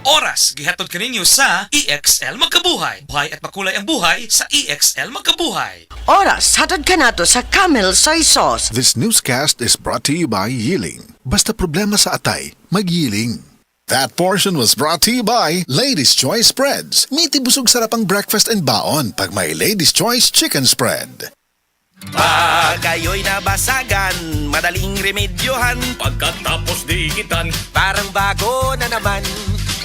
oras gihatod kaninyo sa EXL Magkabuhay. Buhay at makulay ang buhay sa EXL Magkabuhay. Oras, hatod ka nato sa Camel Soy Sauce. This newscast is brought to you by Yiling. Basta problema sa atay, mag-Yiling. That portion was brought to you by Ladies' Choice Spreads. Ngiti busog sarapang breakfast and baon pag may Ladies' Choice Chicken Spread. Pag kayo'y nabasagan, madaling remedyohan. Pagkatapos dikitan, Parang bago na naman.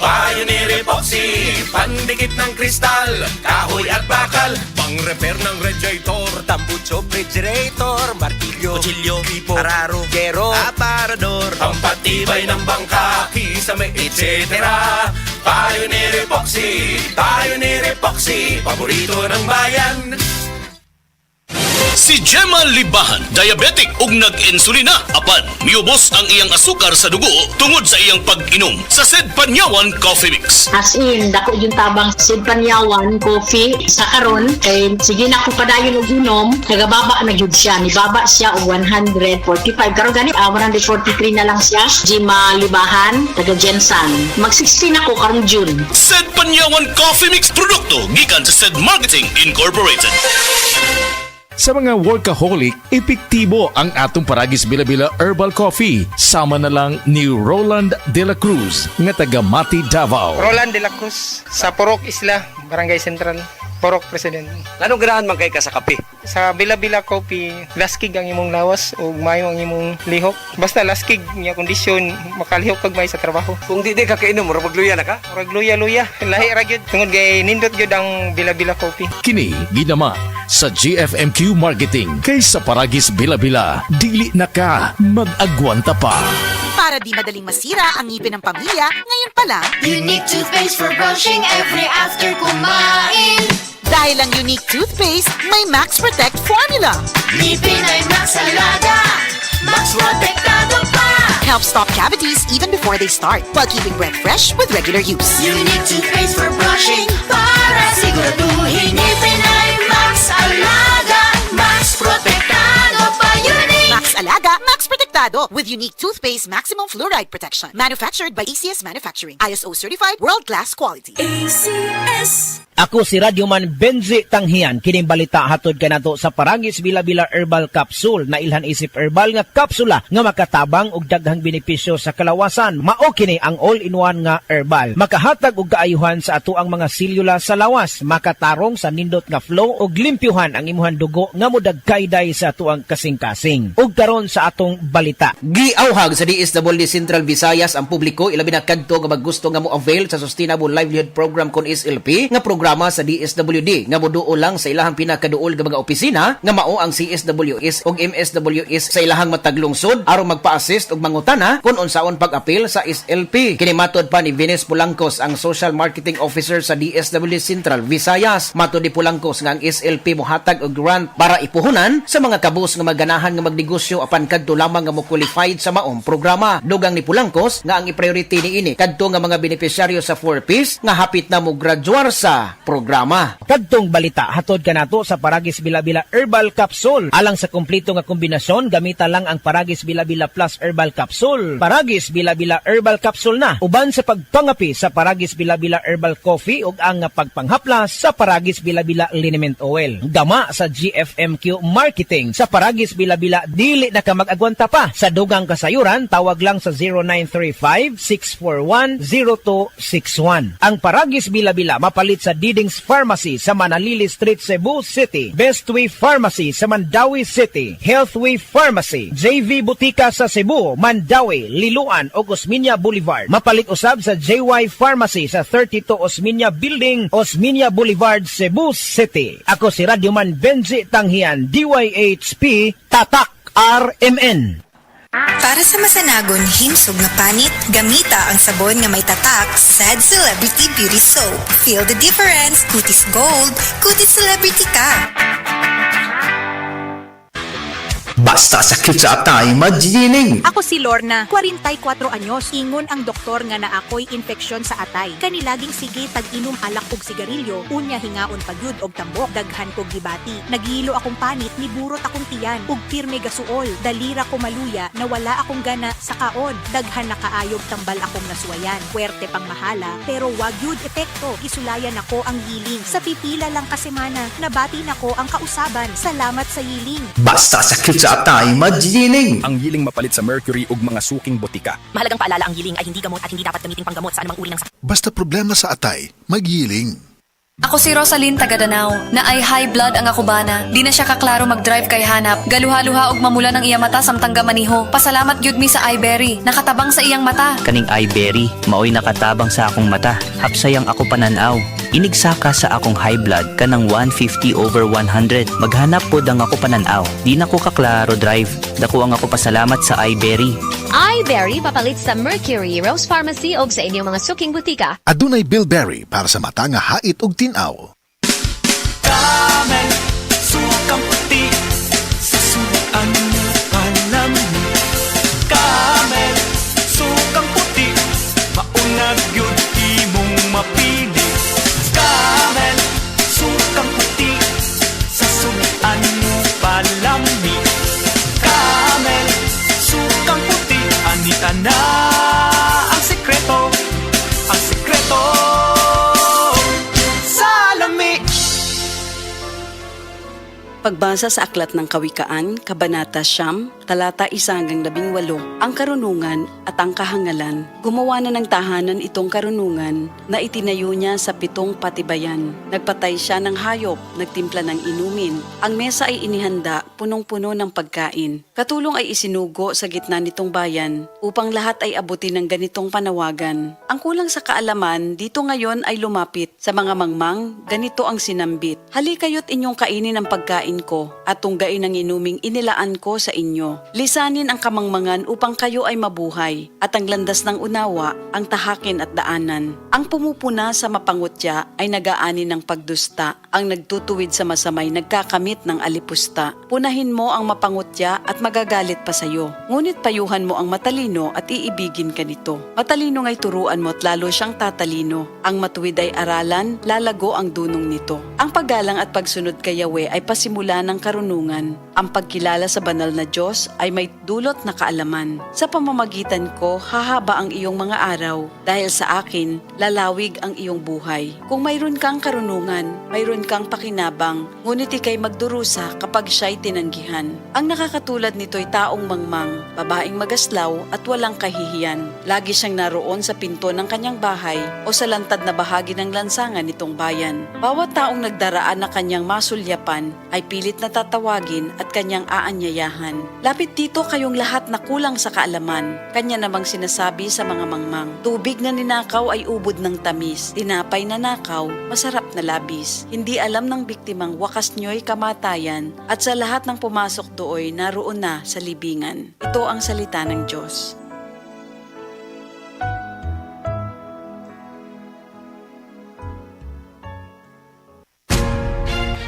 Pioneer Epoxy, pandikit ng kristal, kahoy at bakal, pang-repair ng radiator, Tambucho, refrigerator, martilyo, kutsilyo, tipo, araro, gero, aparador, pampatibay ng bangka, kisame, etc. Pioneer Epoxy, paborito ng bayan. Si Gemma Libahan, diabetic ug nag-insulina. Apan, miubos ang iyang asukar sa dugo tungod sa iyang pag-inom sa Sid Panyawan Coffee Mix. As in, dako yung tabang Sid Panyawan coffee sa karon kay sige na ko padayon og inom, nagababa na gyud siya, nibaba siya og 145 karon gani 143 na lang siya. Gemma Libahan, taga Jensan. Mag-16 ako karong June. Sid Panyawan Coffee Mix produkto gikan sa Sid Marketing Incorporated. Sa mga workaholic, epektibo ang atong Paragis Bila-Bila Herbal Coffee. Sama na lang ni Roland De La Cruz, nga taga Mati, Davao. Roland De La Cruz, sa Porok Isla, Barangay Central, Porok President. Anong ganahan man kay ka sa kape? Sa Bila-Bila Coffee, laskig ang imong lawas o mayo ang imong lihok. Basta laskig niya kondisyon, makalihok kag may sa trabaho. Kung di ka kainom, mura magluya na ka? Murag luya-luya, lahi ra gyud. Tungod kay nindot gyud ang Bila-Bila Coffee. Kini ginama sa GFMQ Marketing. Kay sa Paragis Bila-Bila, dili na ka mag-agwanta pa. Para di madaling masira ang ngipin ng pamilya, ngayon pa lang, Unique toothpaste for brushing every after kumain. dahil ang unique toothpaste, may Max Protect formula. Ngipin ay Max Alaga, Max Protectado pa. Helps stop cavities even before they start, while keeping breath fresh with regular use. Unique toothpaste for brushing para siguraduhin ngipin ay Max Alaga, Max Protectado pa. Unique Max Alaga, Max Protectado with unique toothpaste maximum fluoride protection. Manufactured by ACS Manufacturing. ISO certified world-class quality. ACS. Ako si Radyoman Benji Tanghian, kining balita hatod kanato sa Paragis Bila-Bila Herbal Capsule na ilhan isip herbal nga kapsula nga makatabang og daghang benepisyo sa kalawasan. Mao kini ang all-in-one nga herbal. Makahatag og kaayuhan sa ato ang mga selula sa lawas, makatarong sa nindot nga flow og limpyuhan ang imuhang dugo nga modagkayday sa ato ang kasing-kasing. Ug karon sa atong balita. Giauhag sa DSWD Central Visayas ang publiko ilabi na kadto nga maggusto nga mo avail sa Sustainable Livelihood Program kon SLP nga programa sa DSWD nga moduol lang sa ilahang pinakaduol nga mga opisina nga mao ang CSWS ug MSWS sa ilahang matag lungsod aron magpa-assist og mangutana kung unsaon pag-apil sa SLP. Kini matud pa ni Venus Pulangkos, ang Social Marketing Officer sa DSWD Central Visayas. Matud ni Pulangkos nga ang SLP mohatag og grant para ipuhunan sa mga kabus nga maganahan nga magnegosyo apan kadto lamang nga mo qualified sa maong programa. Dugang ni Pulangkos nga ang i-priority niini kadto nga mga benepisyaryo sa 4Ps nga hapit na mo graduar sa programa. Kadtong balita hatod kanato sa Paragis Bila-Bila Herbal Capsule. Alang sa kumpleto nga kombinasyon, gamita lang ang Paragis Bila-Bila Plus Herbal Capsule. Paragis Bila-Bila Herbal Capsule na uban sa pagpangapi sa Paragis Bila-Bila Herbal Coffee ug ang pagpanghaplas sa Paragis Bila-Bila Liniment Oil. Gama sa GFMQ Marketing sa Paragis Bila-Bila, dili na ka mag-agwanta pa. Sa dugang kasayuran, tawag lang sa 0935-641-0261. Ang Paragis Bila-Bila mapalit sa Didings Pharmacy sa Manalili Street, Cebu City, Bestway Pharmacy sa Mandawi City, Healthway Pharmacy, JV Butika sa Cebu, Mandawi, Liloan o Osmeña Boulevard. Mapalit usab sa JY Pharmacy sa 32 Osmeña Building, Osmeña Boulevard, Cebu City. Ako si Radyoman Benji Tanghian, DYHP, Tatak RMN. Para sa masanagon himsog nga panit, gamita ang sabon nga may tatak Sad Celebrity Beauty Soap. Feel the difference, kutis gold, kutis celebrity ka. Basta sakit sa atay, magjining. Ako si Lorna, 44 anyos. Ingon ang doktor nga na ako'y infeksyon sa atay. Kanilaging sige tag-inom alak og sigarilyo, unya hingaon pagyud og tambok, daghan kog gibati. Nagilo akong panit, niburot akong tiyan, ug pirme gasuol. Dalira ko maluya, nawala akong gana sa kaon. Daghan na kaayog tambal akong naswayan. Puwerte pang mahala, pero wag yun epekto. Isulayan ako ang giling. Sa pipila lang ka semana, nabati nako ang kausaban. Salamat sa yiling. Basta sakit sa atay, magjining. Ang giling mapalit sa mercury ug mga suking botika. Mahalagang paalala, ang giling ay hindi gamot at hindi dapat gamitin panggamot sa anumang uri ng sakit. Basta problema sa atay, magyiling. Ako si Rosalyn Tagadanao, na ay high blood ang akubana. Di na siya kaklaro mag-drive kay hanap. Galuha-luha og mamula ng iya mata samtang gamaniho. Pasalamat gyud mi sa iBerry, nakatabang sa iyang mata. Kaning iBerry, maoy nakatabang sa akong mata. Hapsayang ako pananaw. Inigsaka sa akong high blood kanang 150/100. Maghanap pod ang ako pananaw. Di na ko kaklaro drive. Dako ang ako pasalamat sa iBerry. iBerry papalit sa Mercury, Rose Pharmacy o sa inyong mga suking butika. Adunay Bilberry para sa mata nga hait ug tinaw. Camel, sukang puti, sa suan mo palami. Camel, sukang puti, maunag yun imong mapili. Camel, sukang puti, sa suan mo palami. Camel, sukang puti, anita na ang sekreto, ang sekreto. Pagbasa sa Aklat ng Kawikaan, Kabanata 9, talata 1-18, ang karunungan at ang kahangalan. Gumawa na ng tahanan itong karunungan na itinayo niya sa 7 patibayan. Nagpatay siya ng hayop, nagtimpla ng inumin. Ang mesa ay inihanda, punong-puno ng pagkain. Katulong ay isinugo sa gitna nitong bayan upang lahat ay abutin ng ganitong panawagan. Ang kulang sa kaalaman dito ngayon ay lumapit sa mga mangmang, ganito ang sinambit. Halikayo't inyong kainin ang pagkain ko at tunggain ang inuming inilaan ko sa inyo. Lisanin ang kamangmangan upang kayo ay mabuhay at ang landas ng unawa ang tahakin at daanan. Ang pumupuna sa mapangutya ay nagaani ng pagdusta. Ang nagtutuwid sa masamay nagkakamit ng alipusta. Punahin mo ang mapangutya at magagalit pa sayo. Ngunit payuhan mo ang matalino at iibigin ka nito. Matalino nga'y turuan mo at lalo siyang tatalino. Ang matuwid ay aralan, lalago ang dunong nito. Ang paggalang at pagsunod kay Yahweh ay pasimula ng karunungan. Ang pagkilala sa banal na Diyos ay may dulot na kaalaman. Sa pamamagitan ko, hahaba ang iyong mga araw. Dahil sa akin, lalawig ang iyong buhay. Kung mayroon kang karunungan, mayroon kang pakinabang, ngunit ikay magdurusa kapag siya'y tinanggihan. Ang nakakatulad nito'y taong mangmang, babaeng magaslaw at walang kahihiyan. Lagi siyang naroon sa pinto ng kanyang bahay o sa lantad na bahagi ng lansangan nitong bayan. Bawat taong nagdaraan na kanyang masulyapan ay pilit na tatawagin at kanyang aanyayahan. Lapit dito kayong lahat na kulang sa kaalaman. Kanya namang sinasabi sa mga mangmang, tubig na ninakaw ay ubod ng tamis, tinapay na nakaw, masarap na labis. Hindi alam ng biktimang wakas niyo'y kamatayan at sa lahat ng pumasok dooy naroon na sa libingan. Ito ang salita ng Diyos.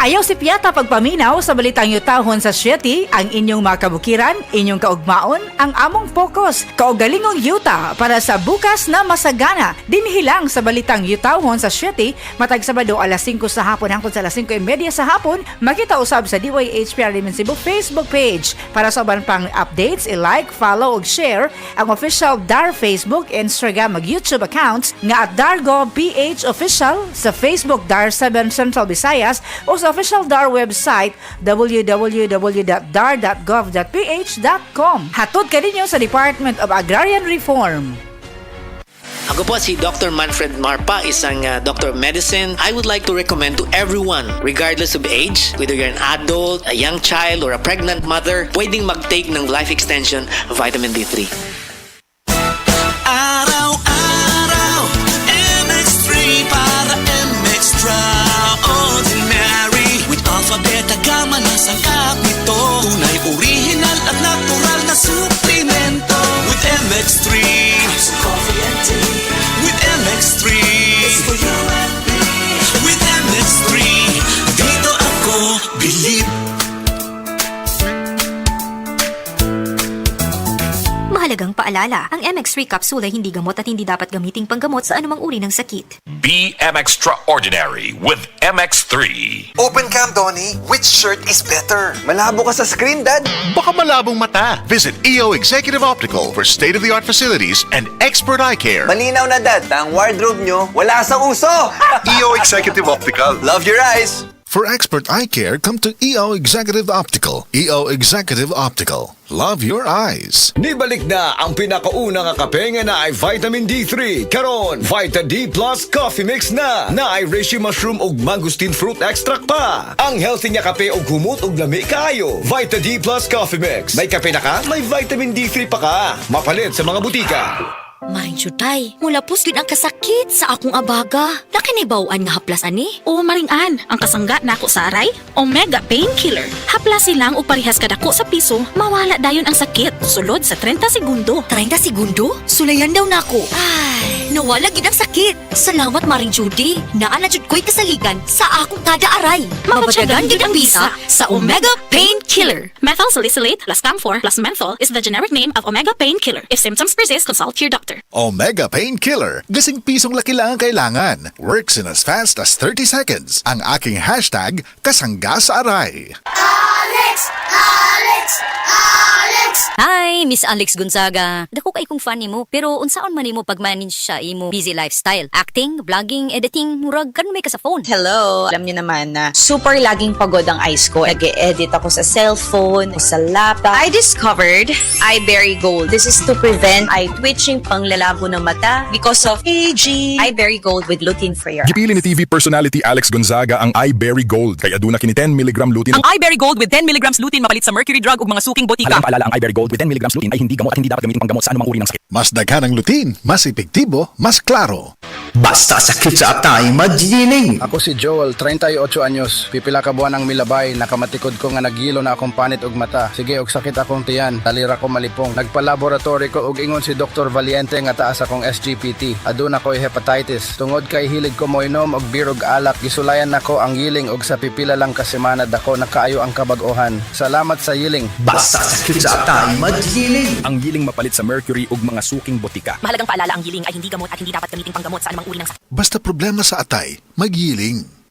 Ayaw si Piata pagpaminaw sa balitang yutahon sa Sieti, ang inyong mga kabukiran, inyong kaugmaon, ang among focus, kaugalingong yuta para sa bukas na masagana. Dinhilang sa balitang yutahon sa Sieti, matag Sabado alas 5 sa hapon hangtod sa alas 5:30 sa hapon, makita usab sa DYHPR Limen Cebu Facebook page. Para sa uban pang updates, i-like, follow ug share ang official DAR Facebook, Instagram ug YouTube accounts nga at Dargo PH Official sa Facebook DAR 7 Central Visayas o sa official DAR website www.dar.gov.ph.com. Hatod ka ninyo sa Department of Agrarian Reform. Ako po si Dr. Manfred Marpa, isang Doctor of Medicine. I would like to recommend to everyone, regardless of age, whether you're an adult, a young child, or a pregnant mother, pwedeng mag-take ng Life Extension Vitamin D3. Araw-araw, MX3 para MX-Traordinary. With Alpha Beta Gamma na sangkap nito, tunay original at natural na suplemento. With MX3, coffee and tea. With MX3, it's for you and me. With MX3, dito ako believe. paalala, ang MX3 capsule ay hindi gamot at hindi dapat gamiting panggamot sa anumang uri ng sakit. Be extraordinary with MX3. Open cam, Donnie. Which shirt is better? Malabo ka sa screen, Dad. Baka malabong mata. Visit EO Executive Optical for state-of-the-art facilities and expert eye care. Malinaw na, Dad. Ang wardrobe nyo, wala sa uso. EO Executive Optical. Love your eyes. For expert eye care, come to EO Executive Optical. EO Executive Optical. Love your eyes. Nibalik na ang pinakaunang kape nga na ay vitamin D3. Karon, Vita D Plus Coffee Mix na ay reishi mushroom ug mangosteen fruit extract pa. Ang healthy nga kape ug humot ug lami kaayo. Vita D Plus Coffee Mix. May kape na ka, may vitamin D3 pa ka. Mapalit sa mga butika. Maring Jutay, mula pusgid ang kasakit sa akong abaga. Nakinibawaan nga haplas ani? O maring-an, ang kasangga na ako sa aray, Omega Painkiller. Haplas silang o parihas kadako sa piso, mawala dayon ang sakit. Sulod sa 30 segundo. 30 segundo? Sulayan daw na ako. Ay, nawala gid ang sakit. Salamat Maring Judy. Naa na jud ko'y kasaligan sa akong kada aray. Mapatyagan gid ang bisa sa Omega Painkiller. Methyl salicylate plus camphor plus menthol is the generic name of Omega Painkiller. If symptoms persist, consult your doctor. Omega Painkiller. Gasing pisong laki lang ang kailangan. Works in as fast as 30 seconds. Ang aking hashtag, kasangga sa aray. Alex! Alex! Alex! Hi, Miss Alex Gonzaga. Dako kay kong fan nimo, pero unsaon man nimo pag-manage sa imo busy lifestyle? Acting, vlogging, editing, murag kan may ka sa phone. Hello! Alam niyo naman na super laging pagod ang eyes ko. Nag-e-edit ako sa cellphone, sa laptop. I discovered Eyeberry Gold. This is to prevent eye twitching, panglalabo ng mata because of aging. Eyeberry Gold with lutein for your Gipili ni TV personality Alex Gonzaga ang Eyeberry Gold. Kaya aduna kini 10 mg lutein. Ang Eyeberry Gold with 10 mg lutein mapalit sa mercury drug ug mga suking botika. Alam paalala, ang Eyeberry Gold with 10 mg lutein ay hindi gamot at hindi dapat gamitin panggamot sa anumang uri ng sakit. Mas daghan ang lutein, mas epektibo, mas klaro. Basta sakit sa atay, magjining. Ako si Joel, 38 anyos. Pipila ka buwan ang milabay, nakamatikod ko nga nagilo na akong panit og mata. Sige, og sakit akong tiyan, talira ko malipong. Nagpa-laboratory ko og ingon si Dr. Valiente nga taas akong SGPT. Aduna ko'y hepatitis. Tungod kay hilig ko moinom og birog alak, gisulayan nako ang yiling og sa pipila lang ka semana dako nakaayo ang kabag-ohan. Salamat sa yiling. Basta sakit sa atay, magjining. Ang yiling mapalit sa mercury ug mga suking botika. Mahalagang paalala, ang yiling ay hindi gamot at hindi dapat gamiting panggamot sa anumang uri ng sakit. Basta problema sa atay, magyiling.